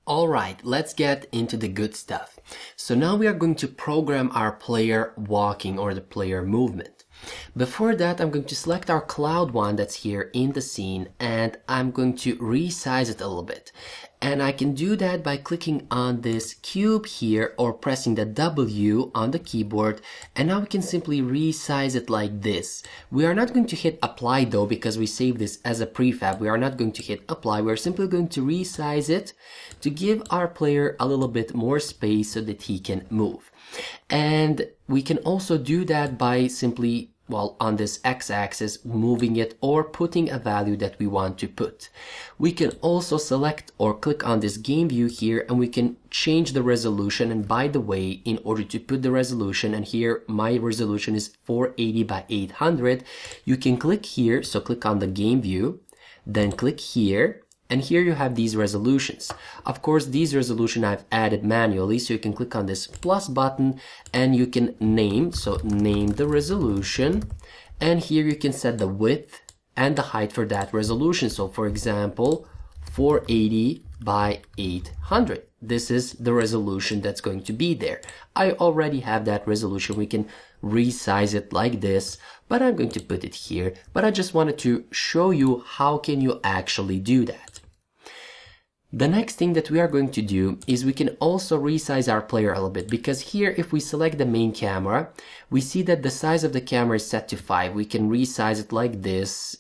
Alright, let's get into the good stuff. So now we are going to program our player walking or the player movement. Before that, I'm going to select our cloud one that's here in the scene and I'm going to resize it a little bit. And I can do that by clicking on this cube here or pressing the W on the keyboard, and now we can simply resize it like this. We are not going to hit apply though because we saved this as a prefab. We are not going to hit apply. We're simply going to resize it to give our player a little bit more space so that he can move. And we can also do that by simply, well, on this x-axis, moving it or putting a value that we want to put. We can also select or click on this game view here and we can change the resolution. And by the way, in order to put the resolution, and here my resolution is 480 by 800, you can click here. So click on the game view, then click here. And here you have these resolutions. Of course, these resolution I've added manually, so you can click on this plus button and you can name, so name the resolution. And here you can set the width and the height for that resolution. So for example, 480 by 800. This is the resolution that's going to be there. I already have that resolution. We can resize it like this, but I'm going to put it here. But I just wanted to show you how can you actually do that. The next thing that we are going to do is we can also resize our player a little bit, because here if we select the main camera, we see that the size of the camera is set to 5. We can resize it like this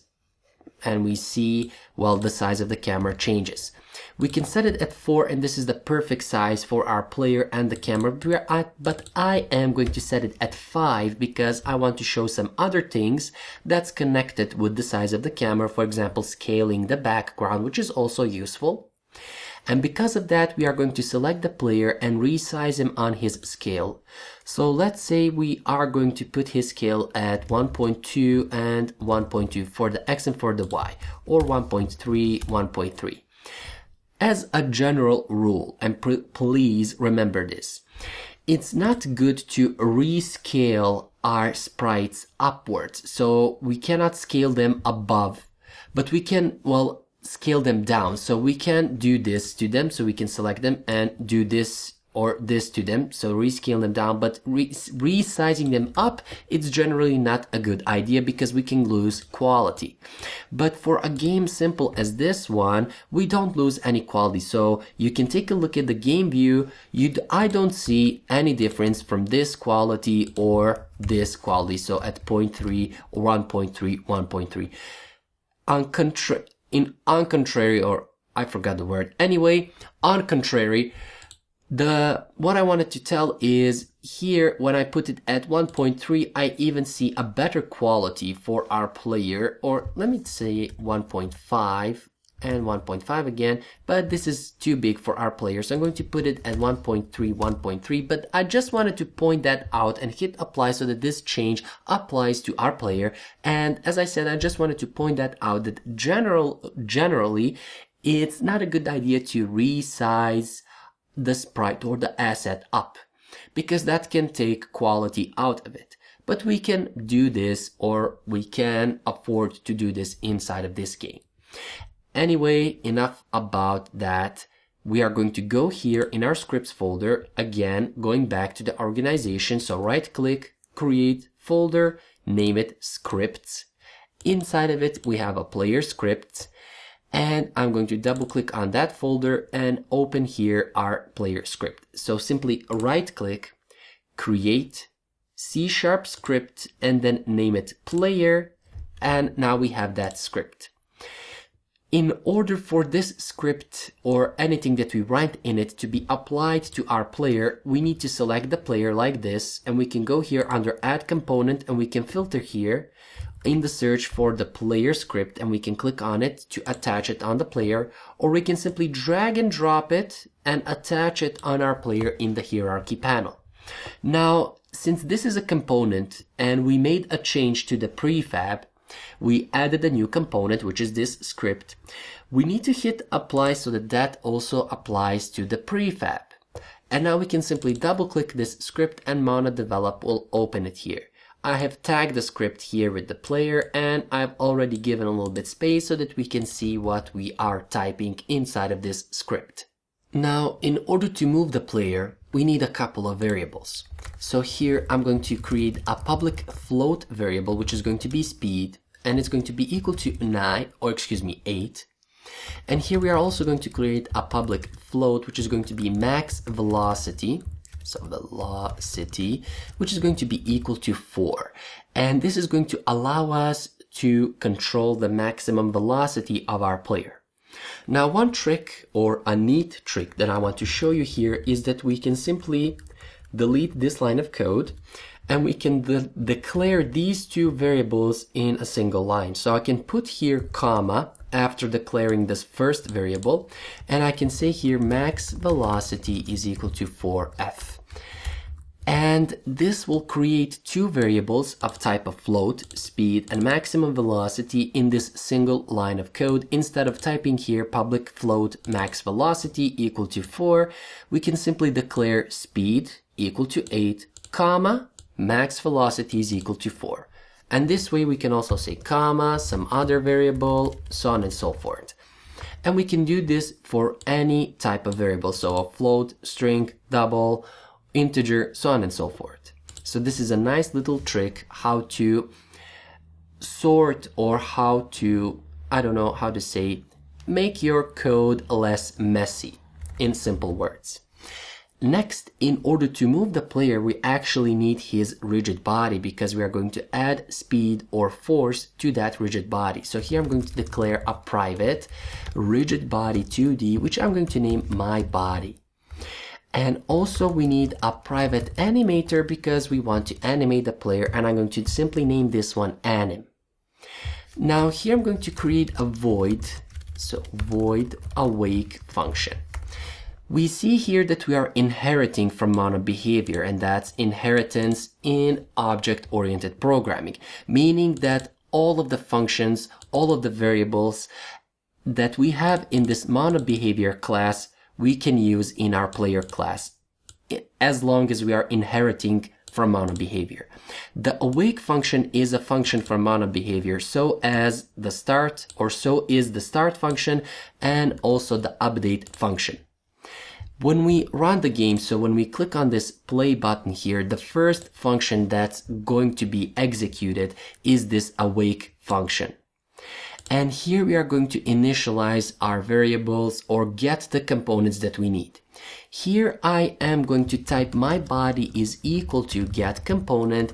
and we see, well, the size of the camera changes. We can set it at 4 and this is the perfect size for our player and the camera, but I am going to set it at 5 because I want to show some other things that's connected with the size of the camera, for example, scaling the background, which is also useful. And because of that, we are going to select the player and resize him on his scale. So let's say we are going to put his scale at 1.2 and 1.2 for the X and for the Y, or 1.3, 1.3. As a general rule, and please remember this, it's not good to rescale our sprites upwards. So we cannot scale them above, but we can, well, scale them down. So we can do this to them, so we can select them and do this or this to them, so rescale them down. But resizing them up, it's generally not a good idea because we can lose quality. But for a game simple as this one, we don't lose any quality. So you can take a look at the game view. I don't see any difference from this quality or this quality. So at 0.3 or 1.3, 1.3. On contrary, or I forgot the word. Anyway, on contrary, what I wanted to tell is here when I put it at 1.3, I even see a better quality for our player, or let me say 1.5 and 1.5 again, but this is too big for our player, so I'm going to put it at 1.3, 1.3, but I just wanted to point that out and hit apply so that this change applies to our player. And as I said, I just wanted to point that out, that generally it's not a good idea to resize the sprite or the asset up, because that can take quality out of it. But we can do this, or we can afford to do this inside of this game. Anyway, enough about that. We are going to go here in our scripts folder, again, going back to the organization. So right click, create folder, name it scripts. Inside of it, we have a player script, and I'm going to double click on that folder and open here our player script. So simply right click, create C# script, and then name it player. And now we have that script. In order for this script or anything that we write in it to be applied to our player, we need to select the player like this, and we can go here under add component and we can filter here in the search for the player script, and we can click on it to attach it on the player, or we can simply drag and drop it and attach it on our player in the hierarchy panel. Now, since this is a component and we made a change to the prefab, we added a new component, which is this script. We need to hit apply so that that also applies to the prefab. And now we can simply double click this script and MonoDevelop will open it here. I have tagged the script here with the player, and I've already given a little bit space so that we can see what we are typing inside of this script. Now, in order to move the player, we need a couple of variables. So here I'm going to create a public float variable, which is going to be speed, and it's going to be equal to 8. And here we are also going to create a public float, which is going to be max velocity. So velocity, which is going to be equal to 4. And this is going to allow us to control the maximum velocity of our player. Now, one trick, or a neat trick that I want to show you here, is that we can simply delete this line of code and we can declare these two variables in a single line. So I can put here comma after declaring this first variable, and I can say here max velocity is equal to 4f. And this will create two variables of type of float, speed, and maximum velocity in this single line of code. Instead of typing here public float max velocity equal to 4, we can simply declare speed equal to 8, comma, max velocity is equal to 4. And this way we can also say comma, some other variable, so on and so forth. And we can do this for any type of variable, so a float, string, double, integer, so on and so forth. So this is a nice little trick how to sort, or how to, I don't know how to say, make your code less messy, in simple words. Next, in order to move the player, we actually need his rigid body, because we are going to add speed or force to that rigid body. So here I'm going to declare a private rigid body 2D, which I'm going to name my body. And also we need a private animator because we want to animate the player, and I'm going to simply name this one anim. Now here I'm going to create a void, so void awake function. We see here that we are inheriting from MonoBehavior, and that's inheritance in object-oriented programming, meaning that all of the functions, all of the variables that we have in this MonoBehavior class we can use in our player class, as long as we are inheriting from MonoBehavior. The awake function is a function from MonoBehavior, so as the start, or so is the start function, and also the update function. When we run the game, so when we click on this play button here, the first function that's going to be executed is this awake function. And here we are going to initialize our variables, or get the components that we need. Here I am going to type my body is equal to get component,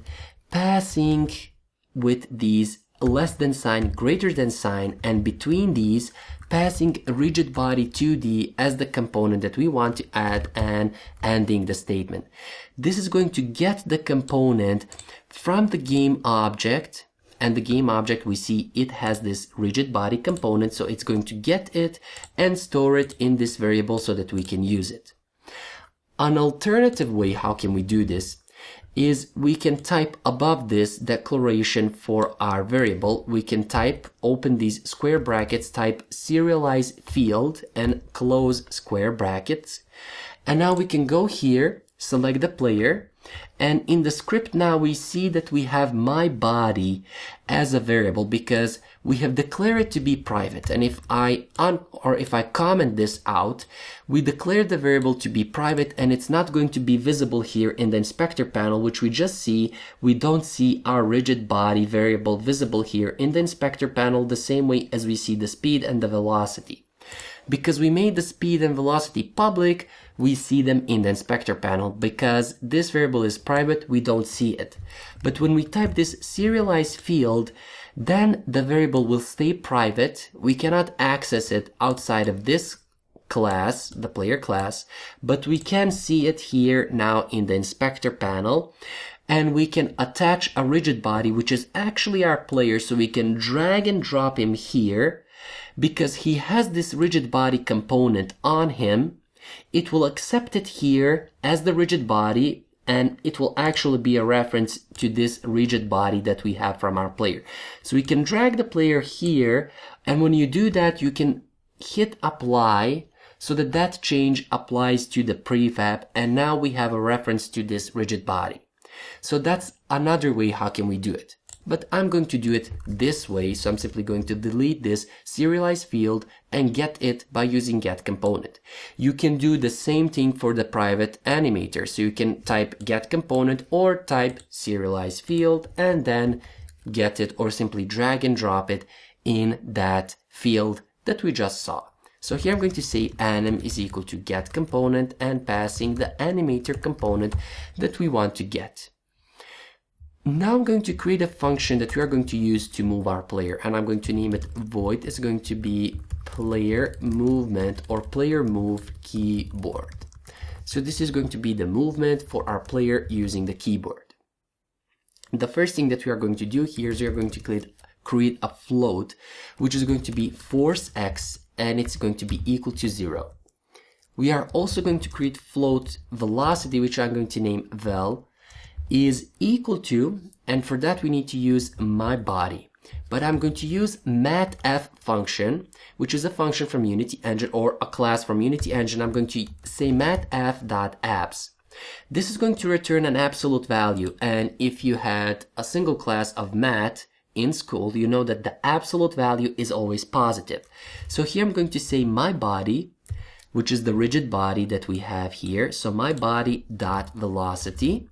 passing with these less than sign, greater than sign, and between these passing rigid body 2D as the component that we want to add, and ending the statement. This is going to get the component from the game object. And the game object, we see it has this rigid body component, so it's going to get it and store it in this variable so that we can use it. An alternative way how can we do this is we can type above this declaration for our variable. We can type, open these square brackets, type serialize field and close square brackets. And now we can go here, select the player, and in the script now we see that we have my body as a variable because we have declared it to be private. And if I comment this out, we declare the variable to be private, and it's not going to be visible here in the inspector panel, which we just see. We don't see our rigid body variable visible here in the inspector panel the same way as we see the speed and the velocity. Because we made the speed and velocity public, we see them in the inspector panel. Because this variable is private, we don't see it. But when we type this serialize field, then the variable will stay private. We cannot access it outside of this class, the player class, but we can see it here now in the inspector panel. And we can attach a rigid body, which is actually our player, so we can drag and drop him here. Because he has this rigid body component on him, it will accept it here as the rigid body, and it will actually be a reference to this rigid body that we have from our player. So we can drag the player here, and when you do that, you can hit apply so that that change applies to the prefab, and now we have a reference to this rigid body. So that's another way how can we do it. but I'm going to do it this way. So I'm simply going to delete this serialized field and get it by using getComponent. You can do the same thing for the private animator. So you can type getComponent or type serialized field and then get it, or simply drag and drop it in that field that we just saw. So here I'm going to say anim is equal to getComponent and passing the animator component that we want to get. Now I'm going to create a function that we are going to use to move our player, and I'm going to name it void. It's going to be player movement or player move keyboard. So this is going to be the movement for our player using the keyboard. The first thing that we are going to do here is we are going to create a float, which is going to be force x, and it's going to be equal to 0. We are also going to create float velocity, which I'm going to name vel, is equal to, and for that we need to use my body. But I'm going to use matf function, which is a function from Unity Engine or a class from Unity Engine. I'm going to say matf.abs. This is going to return an absolute value, and if you had a single class of mat in school, you know that the absolute value is always positive. So here I'm going to say my body, which is the rigid body that we have here. So my body dot velocity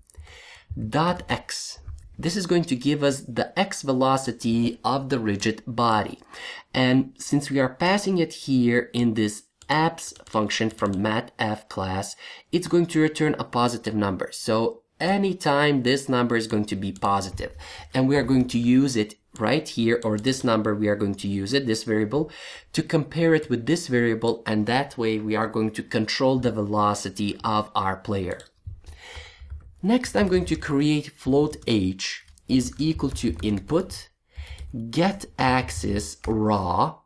dot x. This is going to give us the x velocity of the rigid body. And since we are passing it here in this abs function from matf class, it's going to return a positive number. So anytime this number is going to be positive, and we are going to use it right here, or this number, we are going to use it, this variable, to compare it with this variable, and that way we are going to control the velocity of our player. Next, I'm going to create float h is equal to input get axis raw,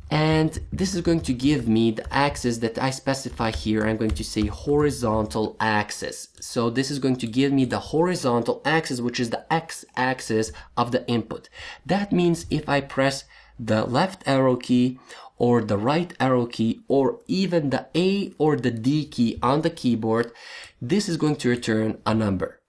and this is going to give me the axis that I specify here. I'm going to say horizontal axis. So this is going to give me the horizontal axis, which is the x-axis of the input. That means if I press the left arrow key or the right arrow key or even the A or the D key on the keyboard, this is going to return a number.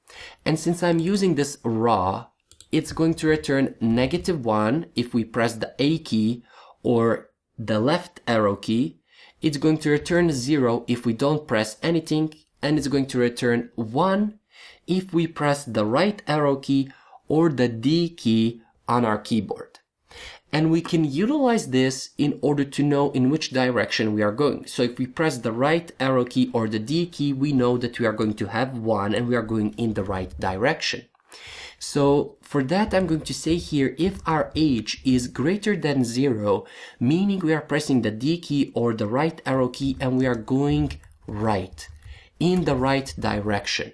And since I'm using this raw, it's going to return -1 if we press the A key or the left arrow key. It's going to return 0 if we don't press anything, and it's going to return 1 if we press the right arrow key or the D key on our keyboard. And we can utilize this in order to know in which direction we are going. So if we press the right arrow key or the D key, we know that we are going to have 1 and we are going in the right direction. So for that, I'm going to say here, if our age is greater than 0, meaning we are pressing the D key or the right arrow key and we are going right, in the right direction.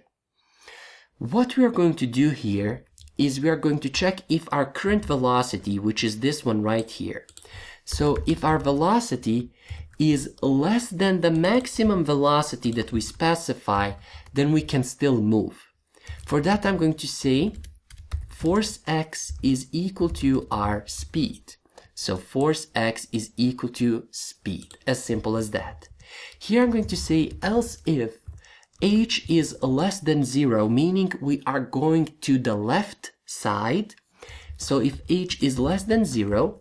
What we are going to do here is we are going to check if our current velocity, which is this one right here. So if our velocity is less than the maximum velocity that we specify, then we can still move. For that, I'm going to say force x is equal to our speed. So force x is equal to speed, as simple as that. Here I'm going to say else if h is less than 0, meaning we are going to the left side. So if h is less than 0,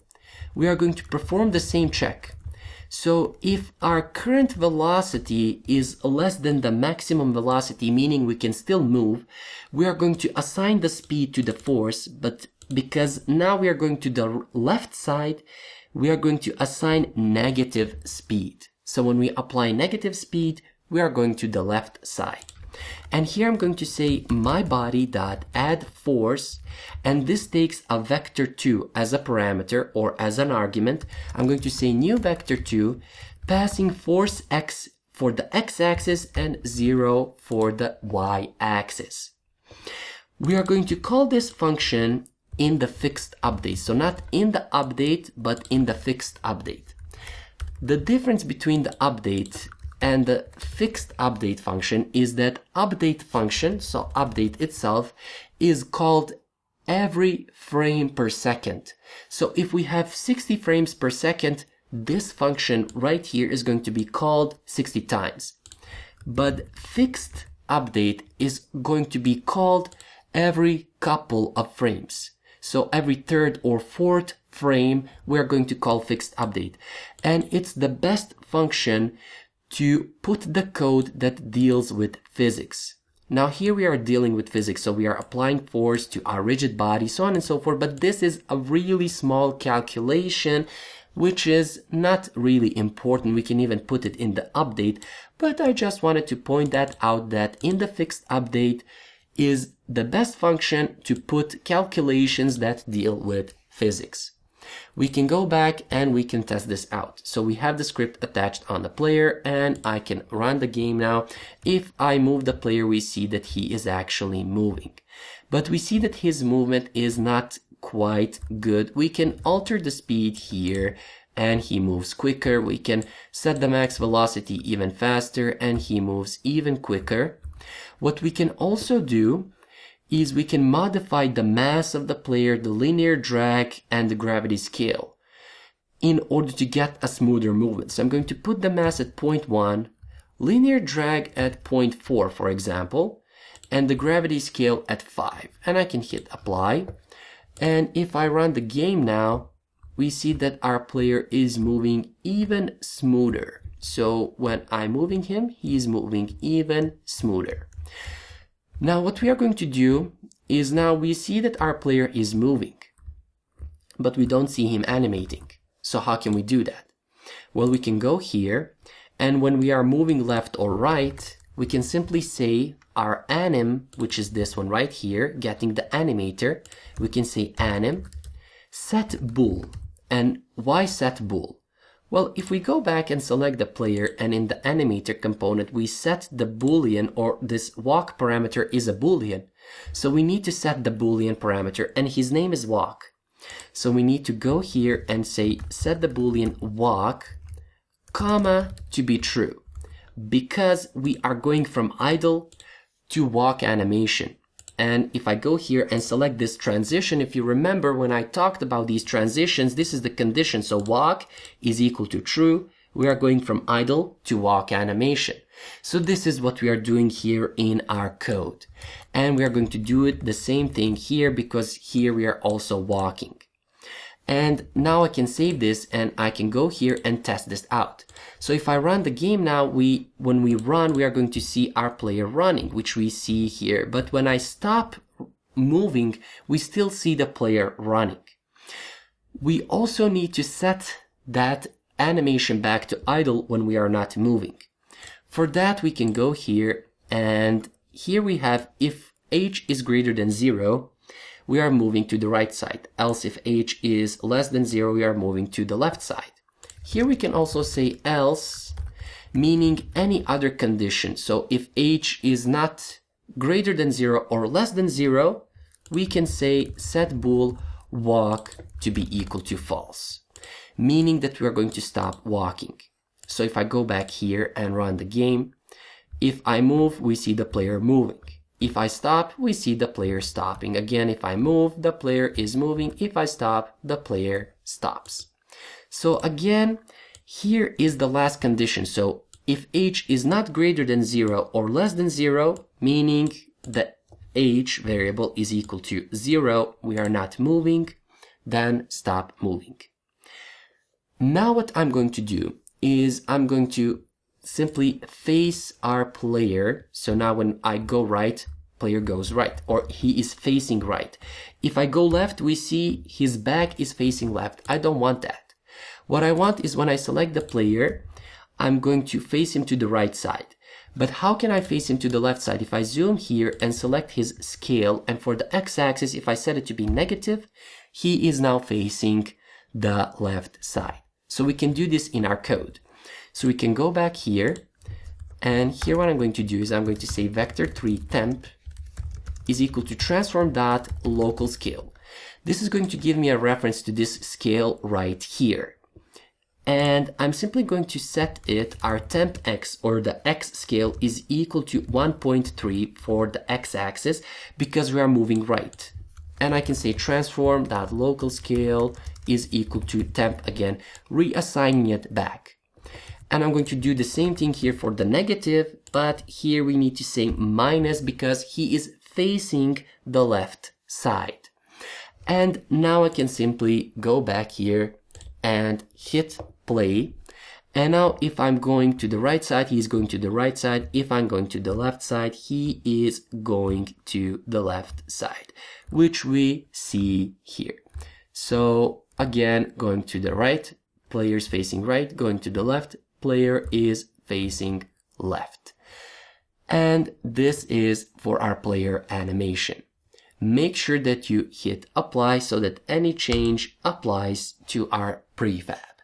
we are going to perform the same check. So if our current velocity is less than the maximum velocity, meaning we can still move, we are going to assign the speed to the force, but because now we are going to the left side, we are going to assign negative speed. So when we apply negative speed, we are going to the left side. And here I'm going to say my body dot add force, and this takes a vector2 as a parameter or as an argument. I'm going to say new vector2 passing force x for the x-axis and 0 for the y-axis. We are going to call this function in the fixed update. So not in the update, but in the fixed update. The difference between the update and the fixed update function is that update function, so update itself, is called every frame per second. So if we have 60 frames per second, this function right here is going to be called 60 times. But fixed update is going to be called every couple of frames. So every third or fourth frame, we're going to call fixed update. And it's the best function to put the code that deals with physics. Now here we are dealing with physics, so we are applying force to our rigid body, so on and so forth, but this is a really small calculation which is not really important. We can even put it in the update, but I just wanted to point that out, that in the fixed update is the best function to put calculations that deal with physics. We can go back and we can test this out. So we have the script attached on the player and I can run the game now. If I move the player, we see that he is actually moving. But we see that his movement is not quite good. We can alter the speed here and he moves quicker. We can set the max velocity even faster and he moves even quicker. What we can also do is we can modify the mass of the player, the linear drag, and the gravity scale in order to get a smoother movement. So I'm going to put the mass at 0.1, linear drag at 0.4, for example, and the gravity scale at 5. And I can hit apply. And if I run the game now, we see that our player is moving even smoother. So when I'm moving him, he's moving even smoother. Now what we are going to do is now we see that our player is moving, but we don't see him animating. So how can we do that? Well, we can go here, and when we are moving left or right, we can simply say our anim, which is this one right here, getting the animator, we can say anim set bool. And why set bool? Well, if we go back and select the player and in the animator component, we set the boolean, or this walk parameter is a boolean. So we need to set the boolean parameter and his name is walk. So we need to go here and say set the boolean walk, comma, to be true, because we are going from idle to walk animation. And if I go here and select this transition, if you remember when I talked about these transitions, this is the condition. So walk is equal to true. We are going from idle to walk animation. So this is what we are doing here in our code. And we are going to do it the same thing here because here we are also walking. And now I can save this and I can go here and test this out. So if I run the game now, when we run, we are going to see our player running, which we see here. But when I stop moving, we still see the player running. We also need to set that animation back to idle when we are not moving. For that, we can go here, and here we have if h is greater than 0, we are moving to the right side. Else if h is less than 0, we are moving to the left side. Here we can also say else, meaning any other condition. So if h is not greater than 0 or less than 0, we can say set bool walk to be equal to false, meaning that we are going to stop walking. So if I go back here and run the game, if I move, we see the player moving. If I stop, we see the player stopping. Again, if I move, the player is moving. If I stop, the player stops. So again, here is the last condition. So if h is not greater than 0 or less than 0, meaning the h variable is equal to 0, we are not moving, then stop moving. Now what I'm going to do is I'm going to simply face our player. So now when I go right, player goes right, or he is facing right. If I go left, we see his back is facing left. I don't want that. What I want is when I select the player, I'm going to face him to the right side. But how can I face him to the left side? If I zoom here and select his scale, and for the x-axis, if I set it to be negative, he is now facing the left side. So we can do this in our code. So we can go back here, and here what I'm going to do is I'm going to say vector3 temp is equal to transform dot local scale. This is going to give me a reference to this scale right here. And I'm simply going to set it, our temp x, or the x scale, is equal to 1.3 for the x-axis because we are moving right. And I can say transform.local scale is equal to temp again, reassigning it back. And I'm going to do the same thing here for the negative, but here we need to say minus because he is facing the left side. And now I can simply go back here and hit play. And now if I'm going to the right side, he's going to the right side. If I'm going to the left side, he is going to the left side, which we see here. So again, going to the right, player is facing right, going to the left, player is facing left. And this is for our player animation. Make sure that you hit apply so that any change applies to our prefab.